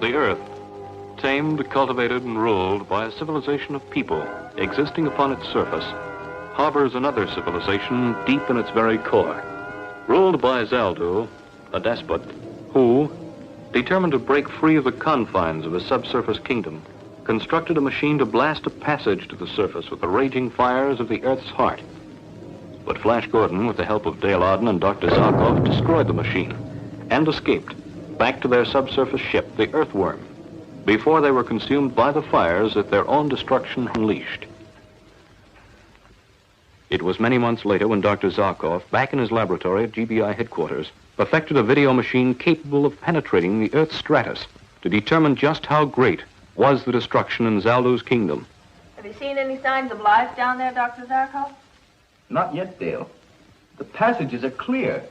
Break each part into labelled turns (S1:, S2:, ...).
S1: The Earth, tamed, cultivated, and ruled by a civilization of people existing upon its surface, harbors another civilization deep in its very core. Ruled by Zaldu, a despot, who, determined to break free of the confines of his subsurface kingdom, constructed a machine to blast a passage to the surface with the raging fires of the Earth's heart. But FlashGordon, with the help of Dale Arden and Dr. Zarkov, destroyed the machine and escaped back to their subsurface ship, the Earthworm, before they were consumed by the fires that their own destruction unleashed. It was many months later when Dr. Zarkov, back in his laboratory at GBI headquarters, perfected a video machine capable of penetrating the Earth's stratus to determine just how great was the destruction in Zaldu's kingdom.
S2: Have you seen any signs of life down there, Dr. Zarkov?
S3: Not yet, Dale. The passages are clear.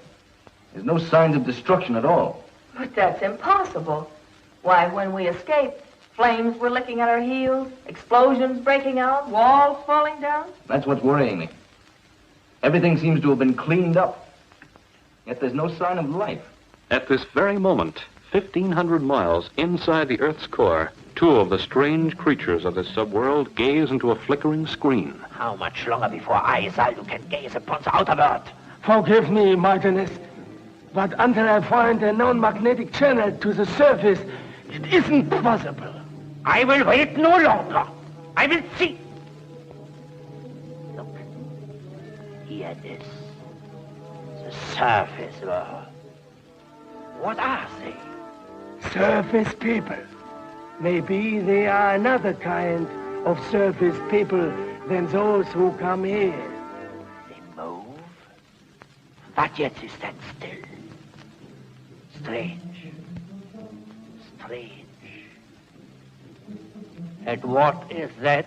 S3: There's no signs of destruction at all.
S2: But that's impossible. Why, when we escaped, flames were licking at our heels, explosions breaking out, walls falling down.
S3: That's what's worrying me. Everything seems to have been cleaned up. Yet there's no sign of life.
S1: At this very moment, 1,500 miles inside the Earth's core, two of the strange creatures of this subworld gaze into a flickering screen.
S4: How much longer before I, Zaldu, can gaze upon the outer world?
S5: Forgive me, Martinez, but until I find a known magnetic channel to the surface, it isn't possible.
S4: I will wait no longer. I will see. Look, here it is. The surface world. What are they?
S5: Surface people. Maybe they are another kind of surface people than those who come here.
S4: They move, but yet they stand still. Strange. Strange. And what is that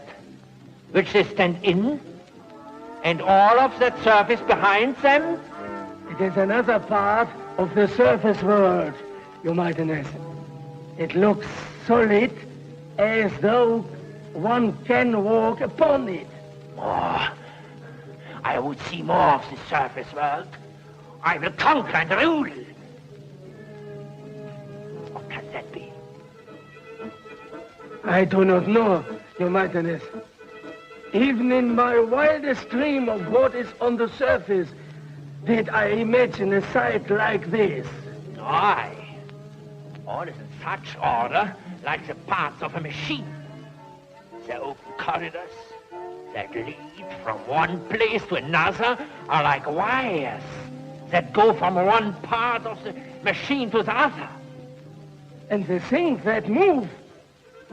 S4: which they stand in? And all of that surface behind them?
S5: It is another part of the surface world, Your Mightiness. It looks solid, as though one can walk upon it.
S4: More. I would see more of the surface world. I will conquer and rule. What can that be?
S5: I do not know, Your Mightiness. Even in my wildest dream of what is on the surface, did I imagine a sight like this.
S4: Aye. All is in such order, like the parts of a machine. The open corridors that lead from one place to another are like wires that go from one part of the machine to the other.
S5: And the things that move,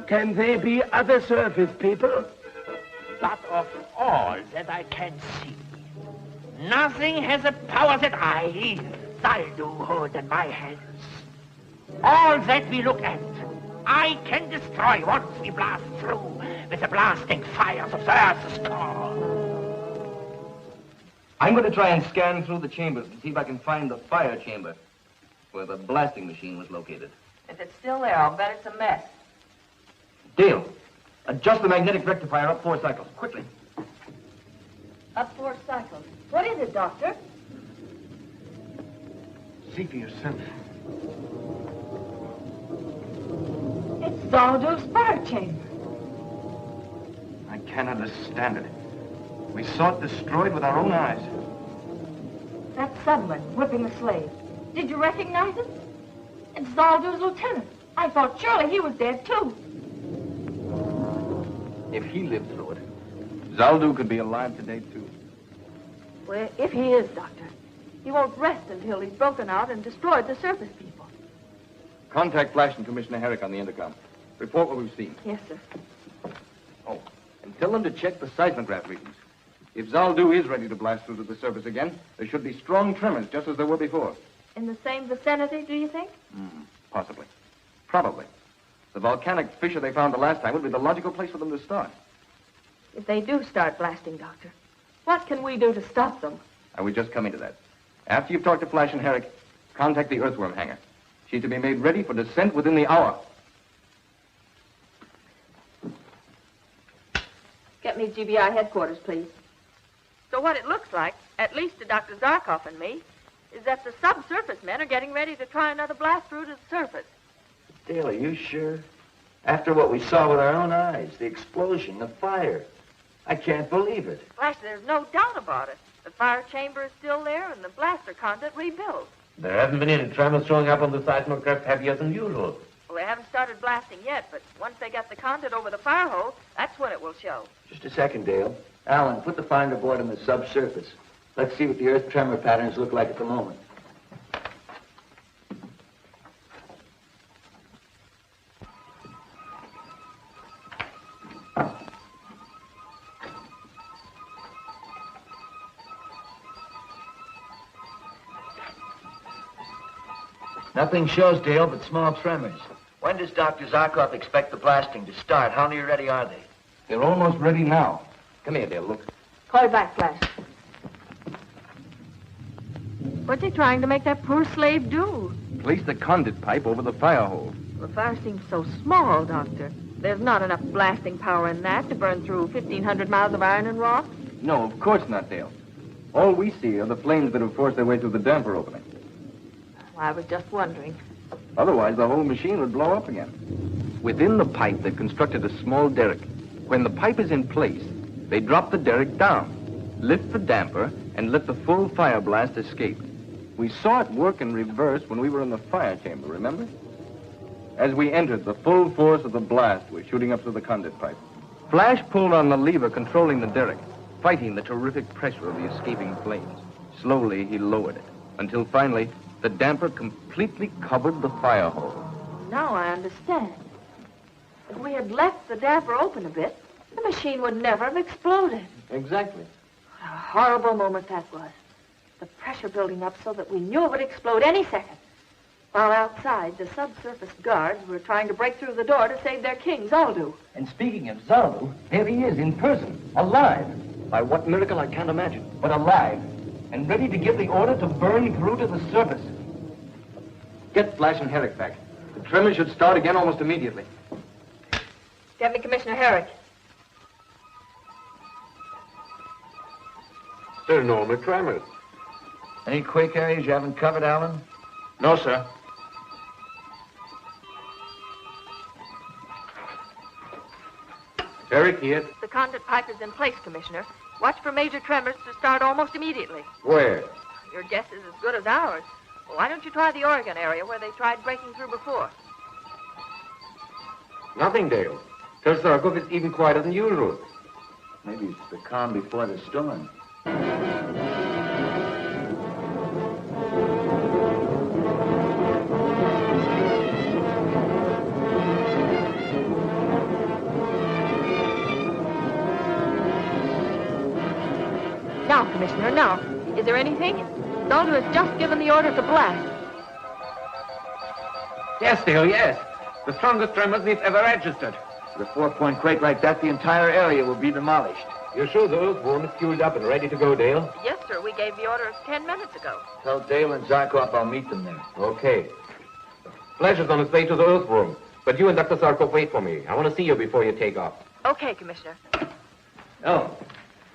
S5: can they be other surface people?
S4: But of all that I can see, nothing has a power that I, Zaldu, hold in my hands. All that we look at, I can destroy once we blast through with the blasting fires of the Earth's core.
S3: I'm going to try and scan through the chambers and see if I can find the fire chamber where the blasting machine was located.
S2: If it's still there, I'll bet it's a mess.
S3: Dale, adjust the magnetic rectifier up 4 cycles, quickly.
S2: Up 4 cycles. What is it, Doctor?
S3: See for yourself.
S2: It's Zaldu's fire chamber.
S3: I can't understand it. We saw it destroyed with our own eyes.
S2: That subman whipping the slave. Did you recognize him? It's Zaldu's lieutenant. I thought surely he was dead, too.
S3: If he lived through it, Zaldu could be alive today, too.
S2: Well, if he is, Doctor, he won't rest until he's broken out and destroyed the surface people.
S3: Contact Flash and Commissioner Herrick on the intercom. Report what we've seen.
S2: Yes, sir.
S3: Oh, and tell them to check the seismograph readings. If Zaldu is ready to blast through to the surface again, there should be strong tremors, just as there were before.
S2: In the same vicinity, do you think?
S3: Possibly. Probably. The volcanic fissure they found the last time would be the logical place for them to start.
S2: If they do start blasting, Doctor, what can we do to stop them?
S3: I was just coming to that. After you've talked to Flash and Herrick, contact the Earthworm hangar. She's to be made ready for descent within the hour.
S2: Get me GBI headquarters, please. So what it looks like, at least to Dr. Zarkov and me, is that the subsurface men are getting ready to try another blast through to the surface.
S6: Dale, are you sure? After what we saw with our own eyes, the explosion, the fire. I can't believe it.
S2: Flash, there's no doubt about it. The fire chamber is still there and the blaster conduit rebuilt.
S7: There haven't been any tremors showing up on the seismograph heavier than usual.
S2: Well, they haven't started blasting yet, but once they get the conduit over the fire hole, that's when it will show.
S6: Just a second, Dale. Alan, put the finder board on the subsurface. Let's see what the earth tremor patterns look like at the moment. Nothing shows, Dale, but small tremors. When does Dr. Zarkov expect the blasting to start? How near ready are they?
S3: They're almost ready now. Come here, Dale, look.
S2: Call back, Flash. What's he trying to make that poor slave do?
S3: Place the conduit pipe over the fire hole.
S2: The fire seems so small, Doctor. There's not enough blasting power in that to burn through 1,500 miles of iron and rock.
S3: No, of course not, Dale. All we see are the flames that have forced their way through the damper opening.
S2: I was just wondering.
S3: Otherwise, the whole machine would blow up again. Within the pipe, they've constructed a small derrick. When the pipe is in place, they drop the derrick down, lift the damper, and let the full fire blast escape. We saw it work in reverse when we were in the fire chamber, remember? As we entered, the full force of the blast was shooting up through the conduit pipe. Flash pulled on the lever controlling the derrick, fighting the terrific pressure of the escaping flames. Slowly, he lowered it, until finally, the damper completely covered the fire hole.
S2: Now I understand. If we had left the damper open a bit, the machine would never have exploded.
S3: Exactly.
S2: What a horrible moment that was. The pressure building up so that we knew it would explode any second. While outside, the subsurface guards were trying to break through the door to save their king, Zaldu.
S5: And speaking of Zaldu, there he is in person, alive.
S3: By what miracle, I can't imagine.
S5: But alive, and ready to give the order to burn through to the surface.
S3: Get Flash and Herrick back. The tremors should start again almost immediately.
S2: Get me Commissioner Herrick.
S7: They're normal tremors.
S6: Any quake areas you haven't covered, Alan?
S3: No, sir.
S7: Eric here.
S2: The conduit pipe is in place, Commissioner. Watch for major tremors to start almost immediately.
S7: Where?
S2: Your guess is as good as ours. Well, why don't you try the Oregon area where they tried breaking through before?
S7: Nothing, Dale. Zarkov is even quieter than usual.
S6: Maybe it's the calm before the storm.
S2: Now, Commissioner, now. Is there anything? Zaldu has just given the order to blast.
S7: Yes, Dale, yes. The strongest tremors we've ever registered.
S6: With a 4-point quake like that, the entire area will be demolished.
S7: You're sure the earthworm is fueled up and ready to go, Dale?
S2: Yes, sir. We gave the orders 10 minutes ago.
S6: Tell Dale and Zarkov I'll meet them there.
S7: Okay. Flash is on his way to the earthworm, but you and Dr. Zarkov wait for me. I want to see you before you take off.
S2: Okay, Commissioner.
S7: Oh,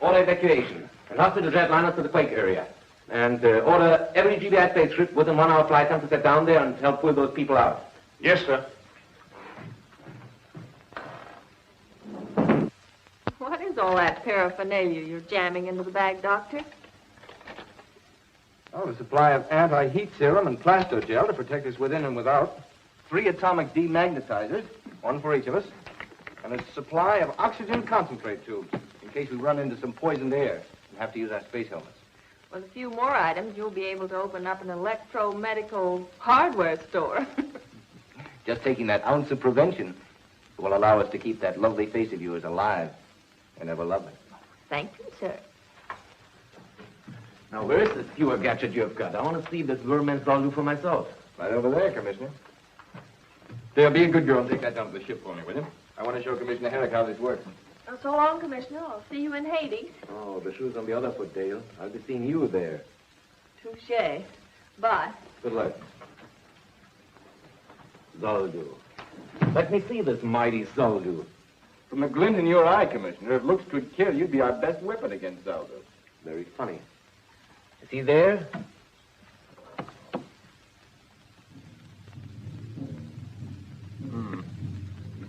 S7: order evacuation. And hospital jetliners to the quake area. And order every GBI spaceship within 1 hour flight time to set down there and help pull those people out.
S3: Yes, sir.
S2: What is all that paraphernalia you're jamming into the bag, Doctor?
S3: Oh, a supply of anti-heat serum and plastogel to protect us within and without. 3 atomic demagnetizers, 1 for each of us. And a supply of oxygen concentrate tubes in case we run into some poisoned air and have to use our space helmets.
S2: With a few more items, you'll be able to open up an electromedical hardware store.
S3: Just taking that ounce of prevention will allow us to keep that lovely face of yours alive and ever lovely.
S2: Thank you, sir.
S7: Now, where's this fewer gadget you've got? I want to see this vermin's Zaldu for myself.
S3: Right over there, Commissioner. Dale, be a good girl and take that down to the ship for me, will you? I want to show Commissioner Herrick how this works.
S2: So long, Commissioner. I'll see you in Hades.
S7: Oh, the shoe's on the other foot, Dale. I'll be seeing you there.
S2: Touché. Bye.
S7: Good luck. Zaldu. Let me see this mighty Zaldu.
S3: From the glint in your eye, Commissioner, if looks could kill, you'd be our best weapon against Zaldu.
S7: Very funny. Is he there?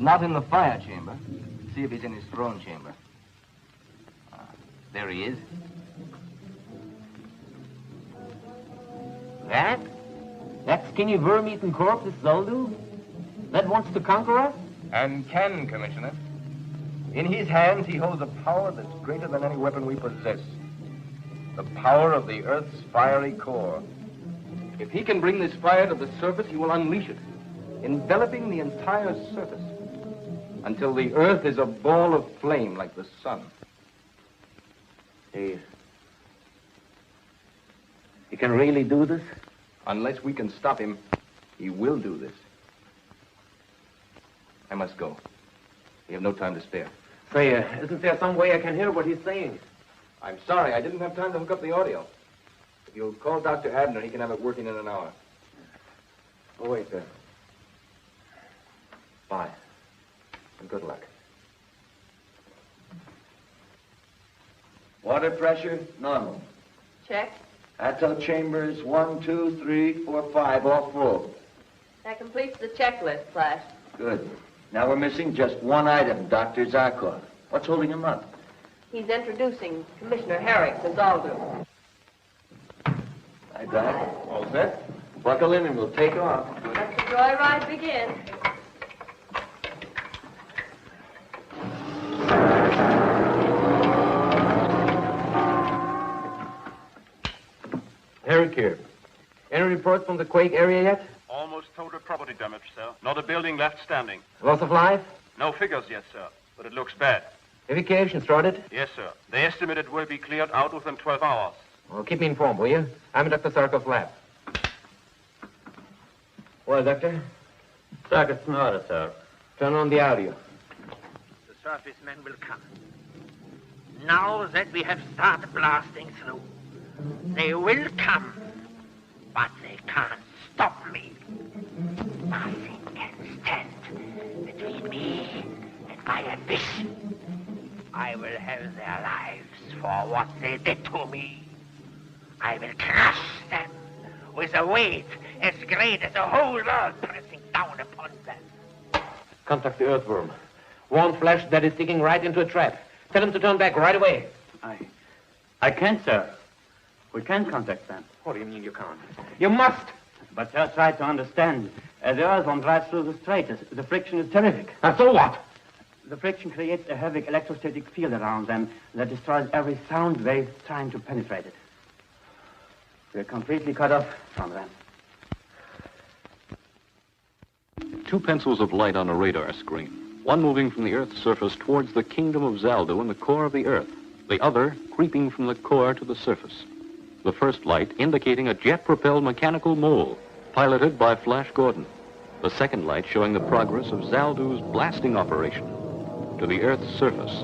S3: not in the fire chamber. See if he's in his throne chamber. There he is.
S7: That skinny worm-eaten corpse is Zoldu? That wants to conquer us?
S3: And can, Commissioner. In his hands, he holds a power that's greater than any weapon we possess. The power of the Earth's fiery core. If he can bring this fire to the surface, he will unleash it, enveloping the entire surface, until the Earth is a ball of flame like the sun.
S7: He can really do this?
S3: Unless we can stop him, he will do this. I must go. We have no time to spare.
S7: Say, isn't there some way I can hear what he's saying?
S3: I'm sorry, I didn't have time to hook up the audio. If you'll call Dr. Abner, he can have it working in an hour.
S7: Oh, wait, sir. Bye. And good luck.
S6: Water pressure, normal.
S2: Check.
S6: Ato chambers, 1, 2, 3, 4, 5, all full.
S2: That completes the checklist, Flash.
S6: Good. Now we're missing just one item, Dr. Zarkov. What's holding him up?
S2: He's introducing Commissioner Herrick to Zoldu.
S6: Hi, Doc.
S3: All set?
S6: Buckle in and we'll take off.
S2: Let the joyride begin.
S7: Herrick here. Any reports from the quake area yet?
S8: Almost total property damage, sir. Not a building left standing.
S7: Loss of life?
S8: No figures yet, sir, but it looks bad.
S7: Evacuation started?
S8: Yes, sir. They estimate it will be cleared out within 12 hours.
S7: Well, keep me informed, will you? I'm in Dr. Sarkov's lab. Well, Doctor?
S4: Circuit's in order, sir.
S7: Turn on the audio.
S4: The surface men will come. Now that we have started blasting through, they will come, but they can't stop me. Nothing can stand between me and my ambition. I will have their lives for what they did to me. I will crush them with a weight as great as the whole world pressing down upon them.
S7: Contact the earthworm. Warn Flash that is digging right into a trap. Tell him to turn back right away.
S9: I can't, sir. We can't contact them.
S7: What do you mean you can't? You must!
S9: But sir, try to understand. The earthworm drives through the strait. The friction is terrific.
S7: So what?
S9: The friction creates a heavy electrostatic field around them that destroys every sound wave trying to penetrate it. We're completely cut off from them.
S1: 2 pencils of light on a radar screen. One moving from the Earth's surface towards the kingdom of Zaldu in the core of the Earth. The other creeping from the core to the surface. The first light indicating a jet-propelled mechanical mole piloted by FlashGordon. The second light showing the progress of Zaldu's blasting operation to the Earth's surface.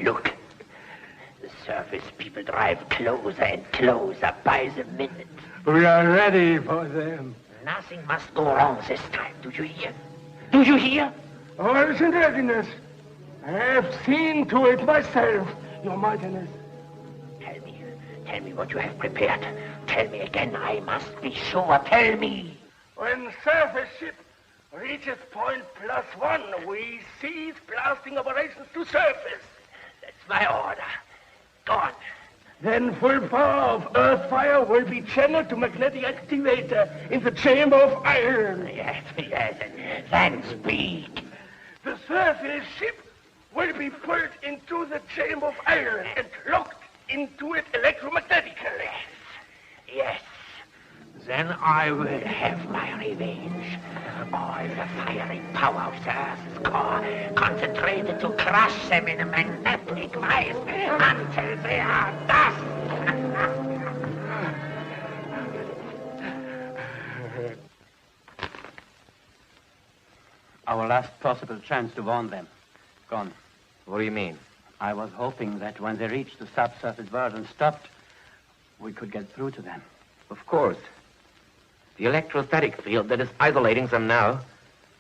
S4: Look, the surface people drive closer and closer by the minute.
S5: We are ready for them.
S4: Nothing must go wrong this time. Do you hear? Do you hear?
S5: All is in readiness. I have seen to it myself, Your Mightiness.
S4: Tell me what you have prepared. Tell me again. I must be sure. Tell me.
S5: When surface ship reaches point +1, we cease blasting operations to surface.
S4: That's my order. Go on.
S5: Then full power of earth fire will be channeled to magnetic activator in the chamber of iron.
S4: Yes, and then speak.
S5: The surface ship will be pulled into the chamber of iron and locked into it electromagnetically.
S4: Yes. Then I will have my revenge. All the fiery power of the Earth's core concentrated to crush them in a magnetic vice until they are dust.
S9: Our last possible chance to warn them. Gone.
S7: What do you mean?
S9: I was hoping that when they reached the subsurface world and stopped, we could get through to them.
S7: Of course. The electrostatic field that is isolating them now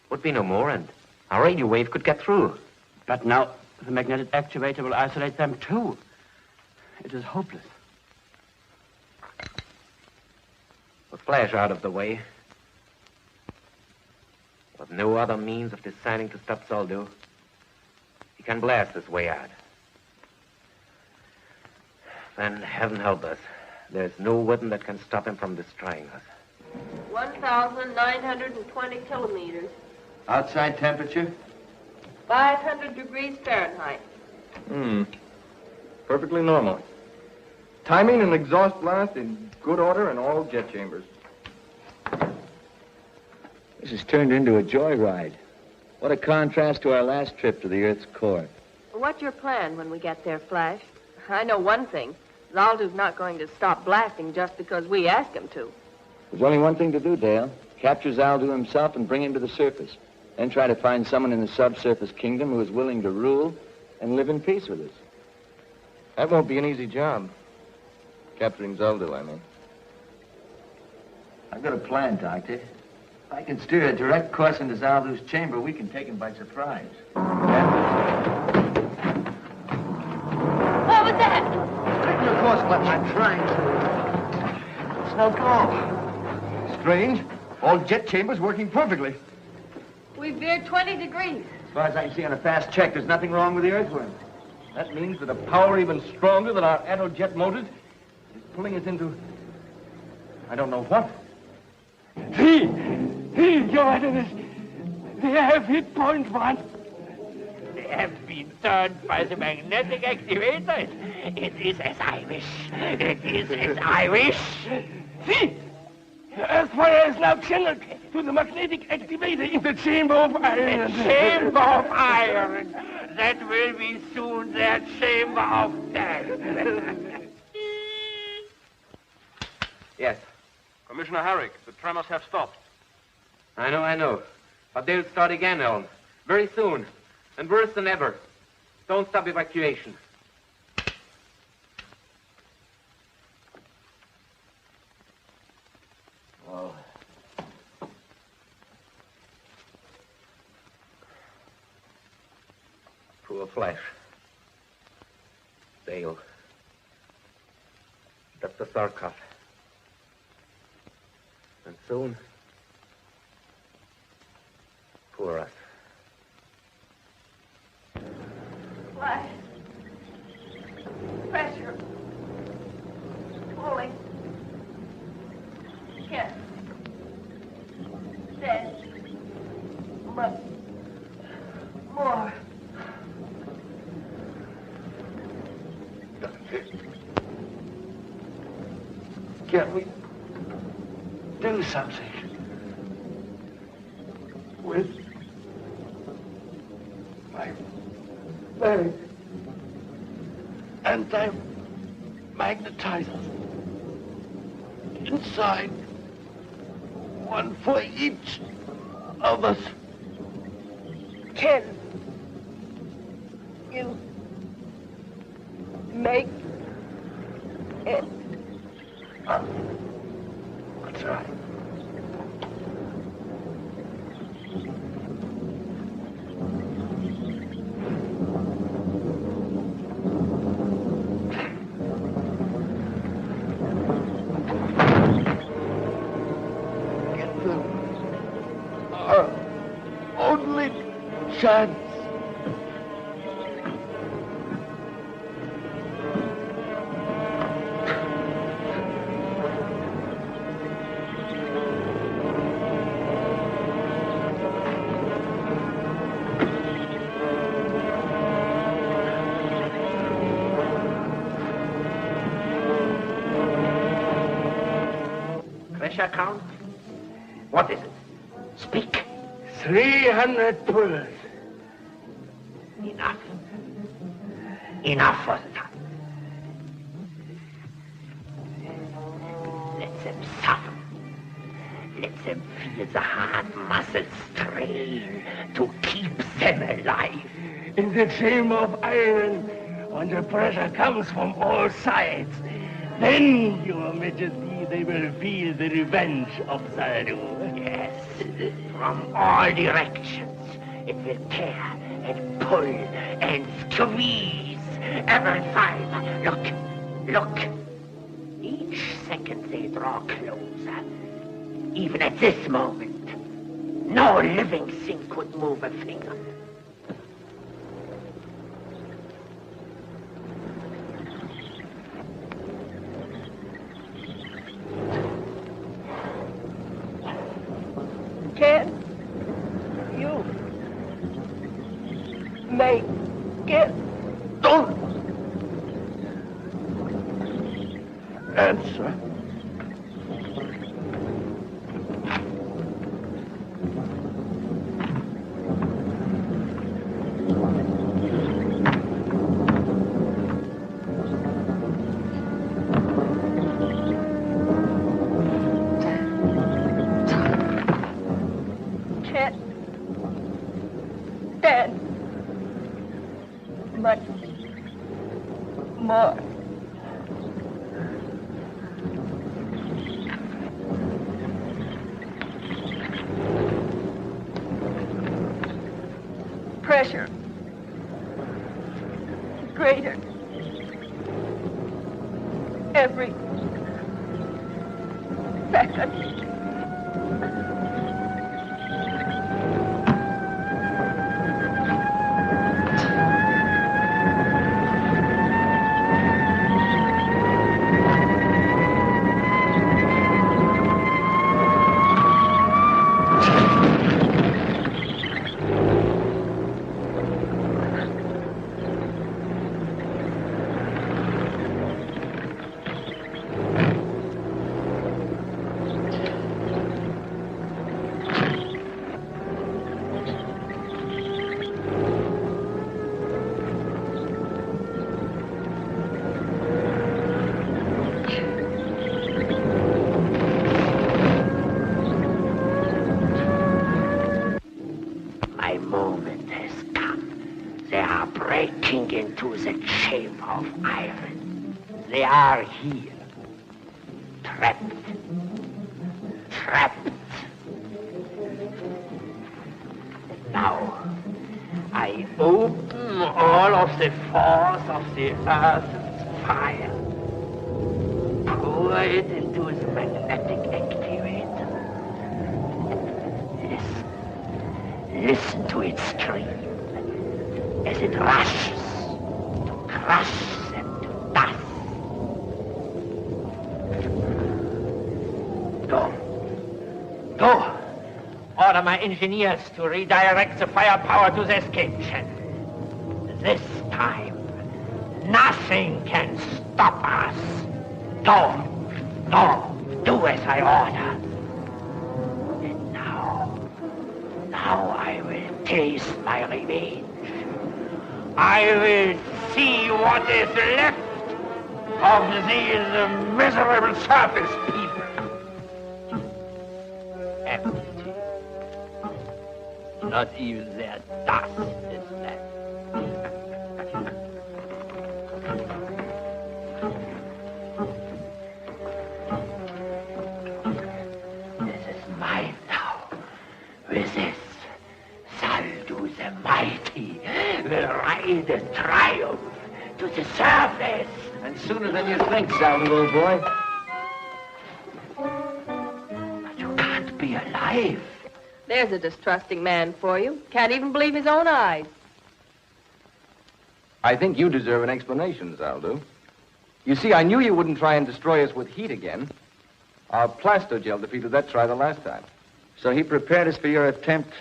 S7: would be no more, and our radio wave could get through.
S9: But now the magnetic actuator will isolate them too. It is hopeless.
S7: With Flash out of the way, with no other means of deciding to stop Zaldo, he can blast his way out. Then, heaven help us, there's no weapon that can stop him from destroying us.
S10: 1,920 kilometers.
S6: Outside temperature?
S10: 500 degrees Fahrenheit.
S3: Perfectly normal. Timing and exhaust blast in good order in all jet chambers.
S6: This has turned into a joyride. What a contrast to our last trip to the Earth's core.
S10: What's your plan when we get there, Flash? I know one thing. Zaldu's not going to stop blasting just because we ask him to.
S6: There's only one thing to do, Dale. Capture Zaldu himself and bring him to the surface. Then try to find someone in the subsurface kingdom who is willing to rule and live in peace with us.
S3: That won't be an easy job. Capturing Zaldu, I mean.
S6: I've got a plan, Doctor. If I can steer a direct course into Zaldu's chamber, we can take him by surprise.
S10: What was that?
S6: Of course, but I'm trying to. It's no go.
S3: Strange. All jet chambers working perfectly.
S10: We veered 20 degrees.
S6: As far as I can see on a fast check, there's nothing wrong with the earthworm.
S3: That means that a power even stronger than our aerojet motors is pulling us into... I don't know what.
S5: Your Highness, they have hit point 1.
S4: They have been turned by the magnetic activators. It is as I wish. It is as I wish.
S5: See, the earth fire is now channeled to the magnetic activator in the chamber of iron.
S4: The chamber of iron. That will be soon their chamber of death.
S7: Yes.
S8: Commissioner Herrick, the tremors have stopped.
S7: I know. But they'll start again, Ellen. Very soon. And worse than ever. Don't stop evacuation.
S6: Oh.
S7: Poor Flash. Dale. Dr. Sarkov. And soon, poor us.
S2: Flash. Pressure. Pulling. Yes. Dead. But more.
S5: Can we do something with my very anti-magnetizers inside, one for each of us?
S10: Can you make it?
S5: That's right. Get them. Our only chance.
S4: Pressure count? What is it? Speak.
S5: 300 pullers.
S4: Enough. Enough for the time. Let them suffer. Let them feel the hard muscles strain to keep them alive.
S5: In the chamber of iron, when the pressure comes from all sides, then, Your Majesty, they will feel the revenge of Zaldu.
S4: Yes, from all directions. It will tear and pull and squeeze every fiber. Look. Each second they draw closer. Even at this moment, No living thing could move a finger.
S5: Can you make it?
S4: Don't answer.
S5: Dead. Much more. Pressure. Greater. Every second.
S4: Into the chamber of iron. They are here. Trapped. Trapped. Now, I open all of the force of the earth's fire. Pour it into the magnetic activator. Listen. Listen to its scream as it rushes. Crush them to dust. Go. Order my engineers to redirect the firepower to the escape channel. This time, nothing can stop us. Go. Do as I order. And now I will taste my revenge. I will see what is left of these miserable surface people. Empty. Not even their dust is left. This is mine now. With this, Zaldu the Mighty will ride a triumph to the surface.
S6: And sooner than you think, Zaldu, old boy.
S4: But you can't be alive.
S10: There's a distrusting man for you. Can't even believe his own eyes.
S3: I think you deserve an explanation, Zaldu. You see, I knew you wouldn't try and destroy us with heat again. Our plastogel defeated that try the last time.
S6: So he prepared us for your attempt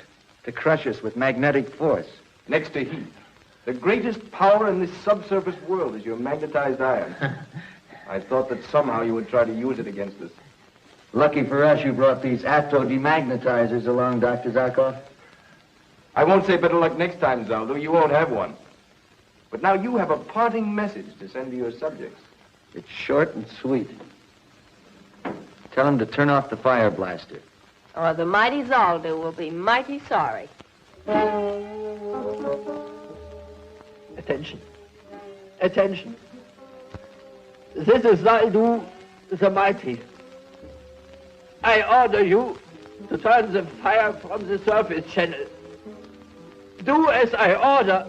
S6: to crush us with magnetic force.
S3: Next to heat. The greatest power in this subsurface world is your magnetized iron. I thought that somehow you would try to use it against us.
S6: Lucky for us, you brought these atto-demagnetizers along, Dr. Zarkov.
S3: I won't say better luck next time, Zaldu. You won't have one. But now you have a parting message to send to your subjects.
S6: It's short and sweet. Tell him to turn off the fire blaster.
S10: Or the mighty Zaldu will be mighty sorry.
S5: Attention. Attention. This is Zaldu the Mighty. I order you to turn the fire from the surface channel. Do as I order.